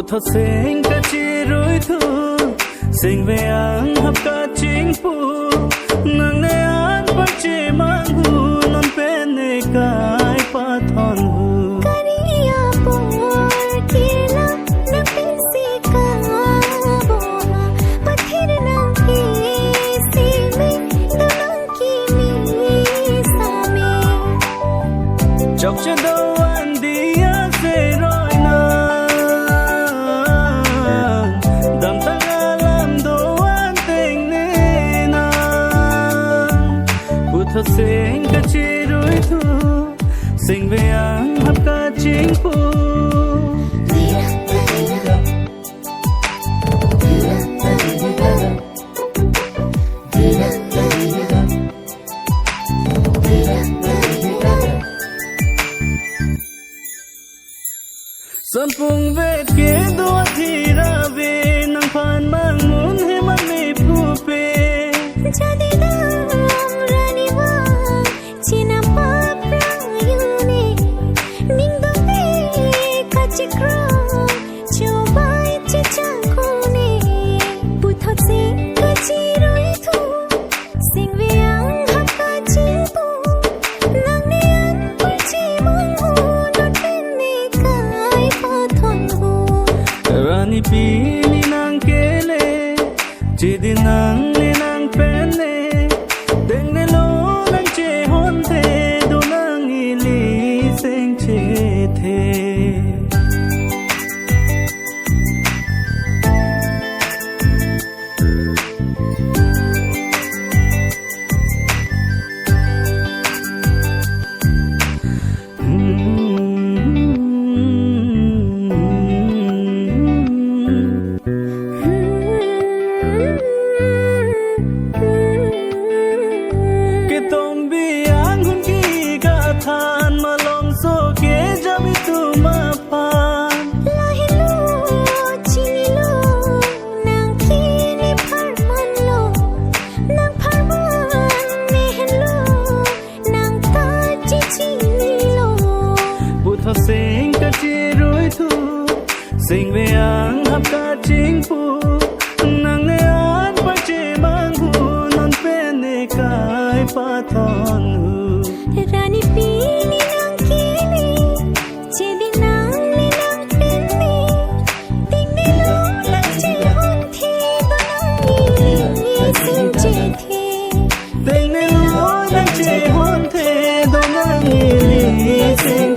thọ sinh cả chi rối thu sinh về ăn hấp cả chính phủ nàng ne ăn bắt chi mang hu non bên ne cái pa thon hu kariya por kila na pinsi ka bo pathir na ki si me dalang ki mi sa me chọc cho đâu anh đi á về rồi na đam ta làm đồ anh tình nên na bút thọ sinh cả chi rối thu sinh về ăn hấp cả chính phủ Sơn phùng về kia đua thì ra về nắng phan mang muốn hay mắt mê phù phê jadi dalam rani wa cina paprang yune ning dove kachikro cobai cicakune putho se kachiroi thu sing ve ang hakka chimpu nang ne an puchi mong hu not ne kai pathon hu Rani pini nang kele chidi nang ni nang pele deng ne lo nang che hon the do nang ili seng che the Ke tom biang hun ki ka than ma long so ke jabi tu ma pan lahilo chilo nang kini parman lo nang parman ne hello nang ta chi chilo bu tho sinh cả chi rối thu sinh về ăn hấp cả chính phủ nàng ne an pa che mang hu non pe ne kai pa thon hu rani pini nang kini chedi nang ne nang penni ting ne lo nang che hon the do nang ni sing che the tình ne lo nang che hon the do nang ili sing